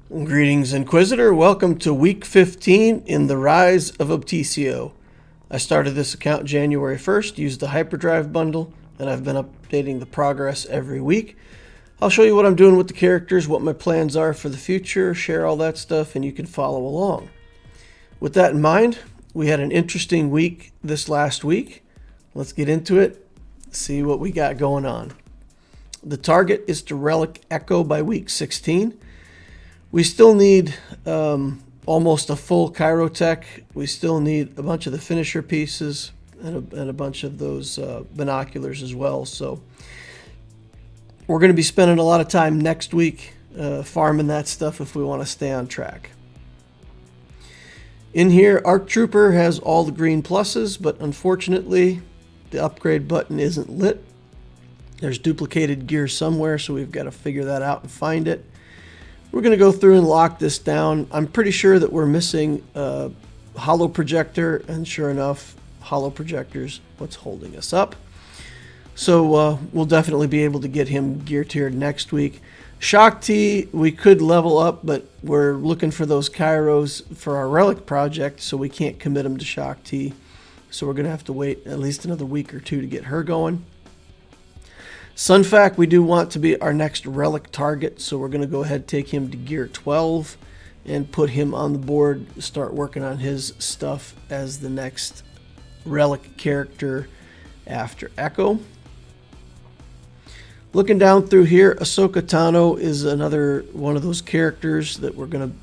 Greetings, Inquisitor. Welcome to week 15 in the rise of Obticeo. I started this account January 1st, used the hyperdrive bundle, and I've been updating the progress every week. I'll show you what I'm doing with the characters, what my plans are for the future, share all that stuff, and you can follow along. With that in mind, we had an interesting week this last week. Let's get into it, see what we got going on. The target is to relic Echo by week 16. We still need almost a full Chirotech. We still need a bunch of the finisher pieces and a bunch of those binoculars as well. So we're going to be spending a lot of time next week farming that stuff if we want to stay on track. In here, Arc Trooper has all the green pluses, but unfortunately the upgrade button isn't lit. There's duplicated gear somewhere, so we've got to figure that out and find it. We're going to go through and lock this down. I'm pretty sure that we're missing a holo projector, and sure enough, holo projector's what's holding us up. So we'll definitely be able to get him gear tiered next week. Shock T, we could level up, but we're looking for those Kairos for our relic project, so we can't commit them to Shock T. So we're going to have to wait at least another week or two to get her going. Sunfac, we do want to be our next relic target, so we're going to go ahead and take him to gear 12 and put him on the board, start working on his stuff as the next relic character after Echo. Looking down through here, Ahsoka Tano is another one of those characters that we're going to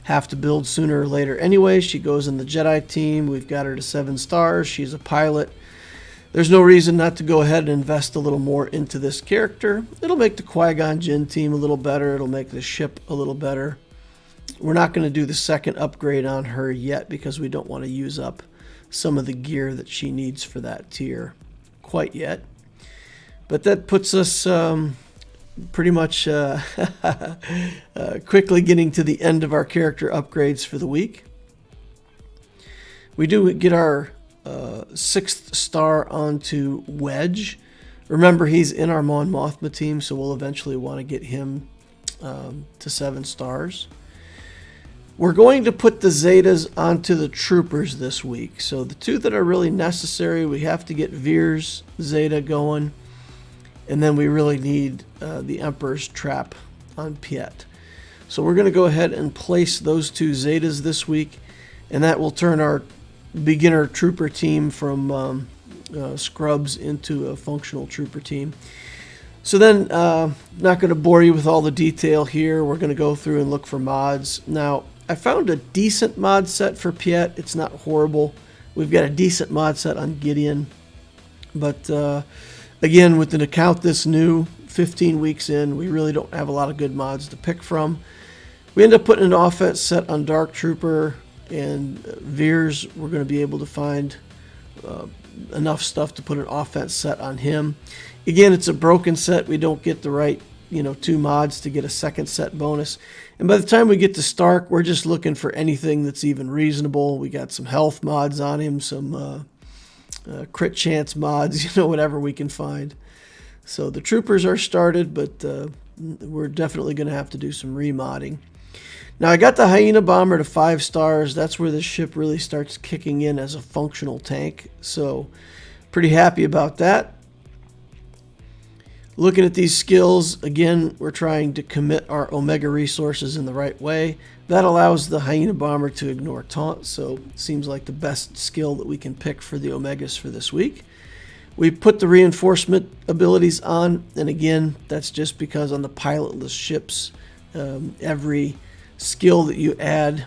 have to build sooner or later anyway. She goes in the Jedi team. We've got her to 7 stars. She's a pilot. There's no reason not to go ahead and invest a little more into this character. It'll make the Qui-Gon Jinn team a little better. It'll make the ship a little better. We're not going to do the second upgrade on her yet because we don't want to use up some of the gear that she needs for that tier quite yet. But that puts us pretty much quickly getting to the end of our character upgrades for the week. We do get our 6th star onto Wedge. Remember, he's in our Mon Mothma team, so we'll eventually want to get him to 7 stars. We're going to put the Zetas onto the Troopers this week. So the 2 that are really necessary, we have to get Veers Zeta going, and then we really need the Emperor's Trap on Piett. So we're going to go ahead and place those 2 Zetas this week, and that will turn our beginner trooper team from scrubs into a functional trooper team. So then, not going to bore you with all the detail here. We're going to go through and look for mods. Now, I found a decent mod set for Piett. It's not horrible. We've got a decent mod set on Gideon. But again, with an account this new, 15 weeks in, we really don't have a lot of good mods to pick from. We end up putting an offense set on Dark Trooper, and Veers, we're going to be able to find enough stuff to put an offense set on him. Again, it's a broken set. We don't get the right 2 mods to get a second set bonus. And by the time we get to Stark, we're just looking for anything that's even reasonable. We got some health mods on him, some crit chance mods, whatever we can find. So the troopers are started, but we're definitely going to have to do some remodding. Now, I got the Hyena Bomber to 5 stars. That's where this ship really starts kicking in as a functional tank. So, pretty happy about that. Looking at these skills, again, we're trying to commit our Omega resources in the right way. That allows the Hyena Bomber to ignore taunt, so it seems like the best skill that we can pick for the Omegas for this week. We put the reinforcement abilities on, and again, that's just because on the pilotless ships, every skill that you add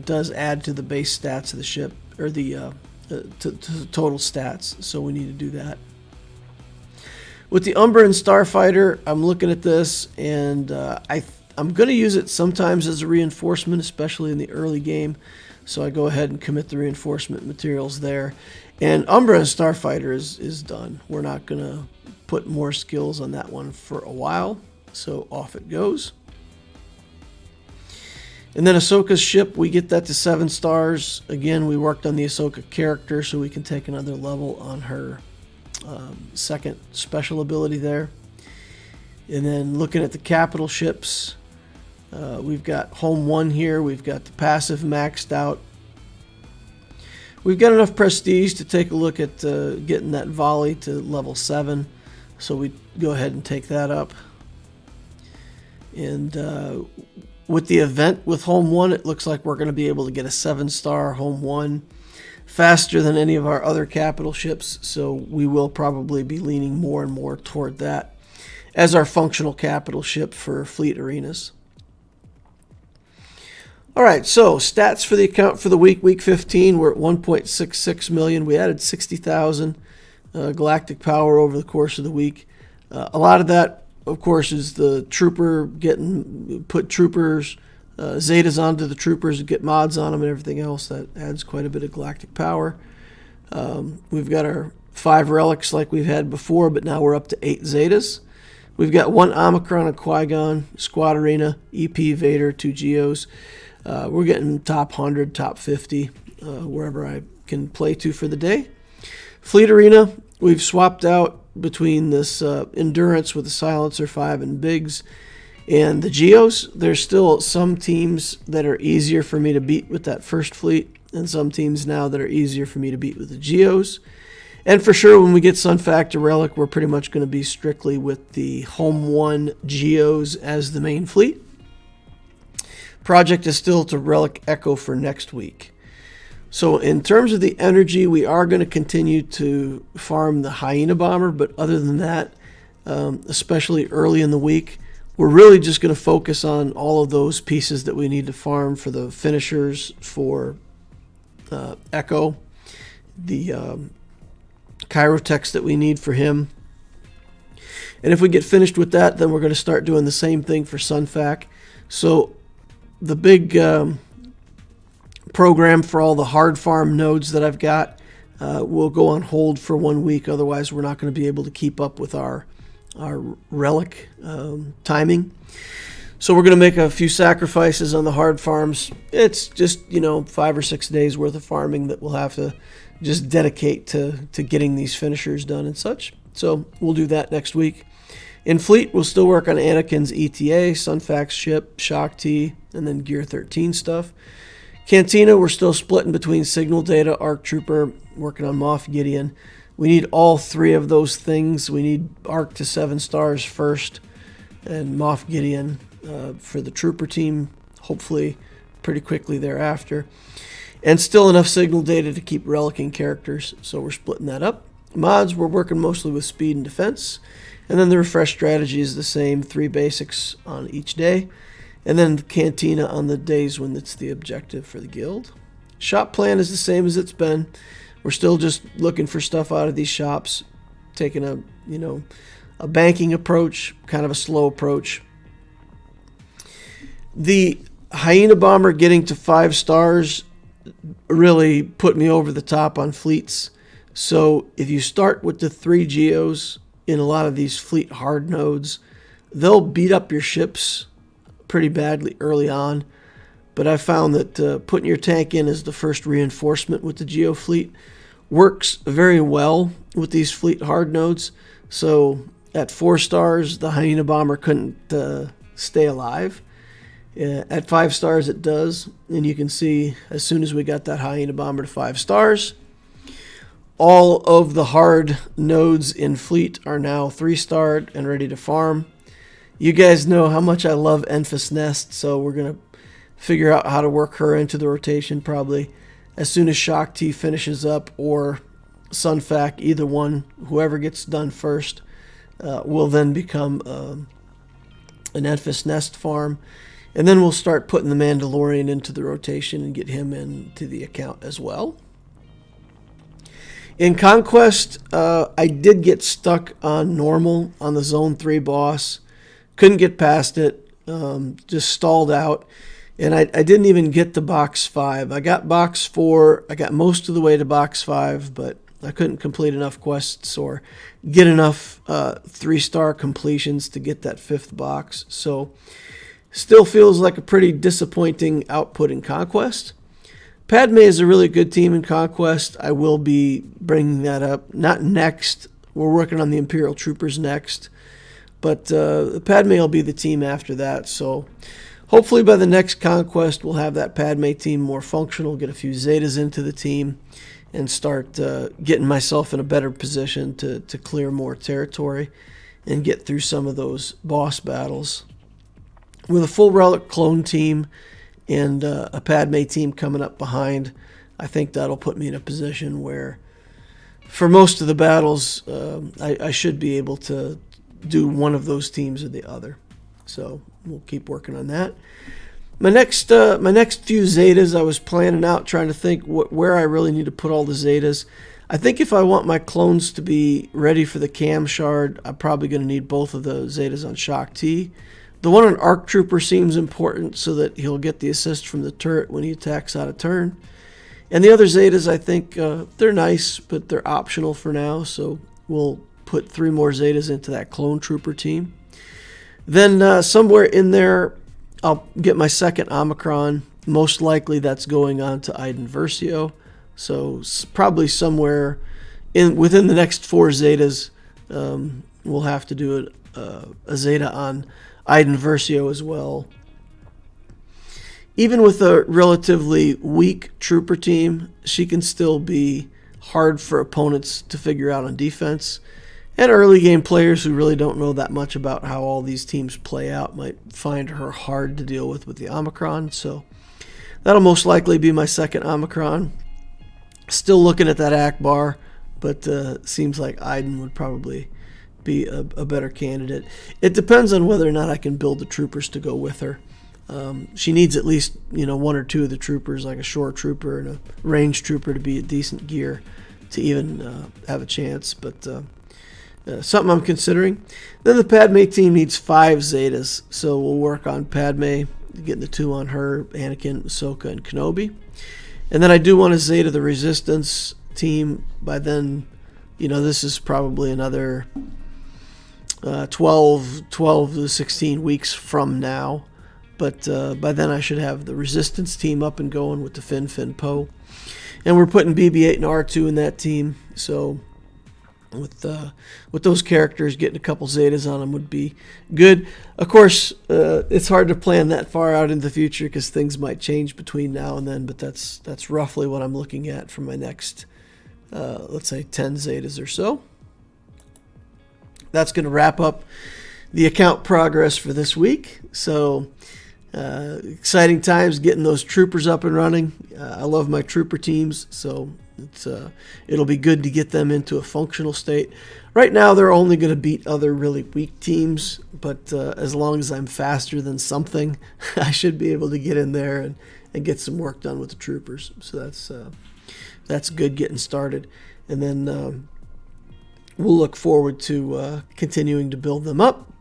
does add to the base stats of the ship, or the to total stats, so we need to do that. With the Umbra and Starfighter, I'm looking at this, and I'm going to use it sometimes as a reinforcement, especially in the early game, so I go ahead and commit the reinforcement materials there. And Umbra and Starfighter is done. We're not going to put more skills on that one for a while, so off it goes. And then Ahsoka's ship, we get that to 7 stars. Again, we worked on the Ahsoka character, so we can take another level on her second special ability there. And then looking at the capital ships, We've got home 1 here. We've got the passive maxed out. We've got enough prestige to take a look at getting that volley to level 7. So we go ahead and take that up. And with the event with home 1, it looks like we're going to be able to get a 7-star home 1 faster than any of our other capital ships. So we will probably be leaning more and more toward that as our functional capital ship for fleet arenas. All right, so stats for the account for the week 15, we're at 1.66 million. We added 60,000 galactic power over the course of the week. A lot of that, of course, is the trooper put troopers, Zetas onto the troopers, get mods on them and everything else. That adds quite a bit of galactic power. We've got our 5 relics like we've had before, but now we're up to 8 Zetas. We've got 1 Omicron, a Qui-Gon, Squad Arena, EP, Vader, 2 Geos. We're getting top 100, top 50, wherever I can play to for the day. Fleet Arena, we've swapped out between this Endurance with the Silencer 5 and Biggs and the Geos. There's still some teams that are easier for me to beat with that first fleet, and some teams now that are easier for me to beat with the Geos. And for sure, when we get Sun Factor Relic, we're pretty much going to be strictly with the Home 1 Geos as the main fleet. Project is still to Relic Echo for next week. So in terms of the energy, we are going to continue to farm the Hyena Bomber, but other than that, especially early in the week, we're really just going to focus on all of those pieces that we need to farm for the finishers for Echo, the Chirotechs that we need for him. And if we get finished with that, then we're going to start doing the same thing for Sunfac. So the big program for all the hard farm nodes that I've got will go on hold for 1 week. Otherwise, we're not going to be able to keep up with our relic timing. So we're going to make a few sacrifices on the hard farms. It's just, 5 or 6 days worth of farming that we'll have to just dedicate to getting these finishers done and such. So we'll do that next week. In Fleet, we'll still work on Anakin's ETA, Sunfac's ship, Shock T, and then Gear 13 stuff. Cantina, we're still splitting between Signal Data, Arc Trooper, working on Moff Gideon. We need all 3 of those things. We need Arc to 7 stars first, and Moff Gideon for the Trooper team, hopefully pretty quickly thereafter. And still enough Signal Data to keep relicing characters, so we're splitting that up. Mods, we're working mostly with Speed and Defense. And then the refresh strategy is the same, 3 basics on each day. And then the Cantina on the days when it's the objective for the guild. Shop plan is the same as it's been. We're still just looking for stuff out of these shops, taking a banking approach, kind of a slow approach. The Hyena Bomber getting to 5 stars really put me over the top on fleets. So if you start with the 3 Geos in a lot of these fleet hard nodes, they'll beat up your ships pretty badly early on. But I found that putting your tank in as the first reinforcement with the Geo fleet works very well with these fleet hard nodes. So at 4 stars, the Hyena Bomber couldn't stay alive. At 5 stars, it does. And you can see as soon as we got that Hyena Bomber to 5 stars, all of the hard nodes in Fleet are now 3-starred and ready to farm. You guys know how much I love Enfys Nest, so we're going to figure out how to work her into the rotation probably as soon as Shock T finishes up, or Sunfac, either one, whoever gets done first, will then become an Enfys Nest farm. And then we'll start putting the Mandalorian into the rotation and get him into the account as well. In Conquest, I did get stuck on normal on the Zone 3 boss. Couldn't get past it. Just stalled out. And I didn't even get to Box 5. I got Box 4. I got most of the way to Box 5, but I couldn't complete enough quests or get enough 3-star completions to get that 5th box. So still feels like a pretty disappointing output in Conquest. Padme is a really good team in Conquest. I will be bringing that up. Not next. We're working on the Imperial Troopers next. But Padme will be the team after that. So hopefully by the next Conquest, we'll have that Padme team more functional, get a few Zetas into the team, and start getting myself in a better position to clear more territory and get through some of those boss battles. With a full Relic clone team and a Padme team coming up behind, I think that'll put me in a position where for most of the battles, I should be able to do one of those teams or the other. So we'll keep working on that. My next few Zetas, I was planning out, trying to think where I really need to put all the Zetas. I think if I want my clones to be ready for the Cam Shard, I'm probably going to need both of the Zetas on Shock T. The one on Arc Trooper seems important so that he'll get the assist from the turret when he attacks out of turn. And the other Zetas, I think they're nice, but they're optional for now, so we'll put 3 more Zetas into that Clone Trooper team. Then somewhere in there, I'll get my second Omicron. Most likely that's going on to Iden Versio. So probably somewhere within the next 4 Zetas, we'll have to do a Zeta on Iden Versio as well. Even with a relatively weak trooper team, she can still be hard for opponents to figure out on defense. And early game players who really don't know that much about how all these teams play out might find her hard to deal with the Omicron. So that'll most likely be my second Omicron. Still looking at that Akbar, but seems like Iden would probably be a better candidate. It depends on whether or not I can build the troopers to go with her. She needs at least 1 or 2 of the troopers, like a shore trooper and a range trooper, to be a decent gear to even have a chance. But something I'm considering. Then the Padme team needs 5 Zetas, so we'll work on Padme, getting the 2 on her, Anakin, Ahsoka, and Kenobi. And then I do want to Zeta the Resistance team. By then, this is probably another 12 to 16 weeks from now. But by then I should have the Resistance team up and going with the Fin Poe. And we're putting BB-8 and R2 in that team. So with those characters, getting a couple Zetas on them would be good. Of course, it's hard to plan that far out in the future because things might change between now and then. But that's roughly what I'm looking at for my next, let's say, 10 Zetas or so. That's going to wrap up the account progress for this week. So exciting times getting those troopers up and running. I love my trooper teams, so it'll be good to get them into a functional state. Right now they're only going to beat other really weak teams, but as long as I'm faster than something, I should be able to get in there and get some work done with the troopers. So that's good getting started. And then we'll look forward to continuing to build them up.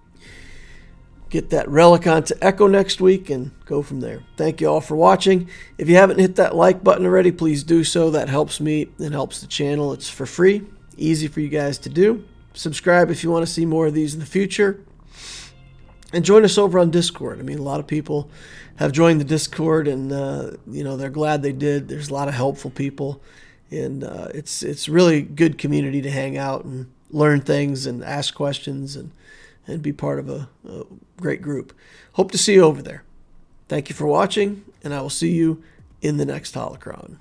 Get that relic onto Echo next week and go from there. Thank you all for watching. If you haven't hit that like button already, please do so. That helps me and helps the channel. It's for free, easy for you guys to do. Subscribe if you want to see more of these in the future. And join us over on Discord. I mean, a lot of people have joined the Discord, and they're glad they did. There's a lot of helpful people, and it's really good community to hang out and learn things and ask questions and be part of a great group. Hope to see you over there. Thank you for watching, and I will see you in the next Holocron.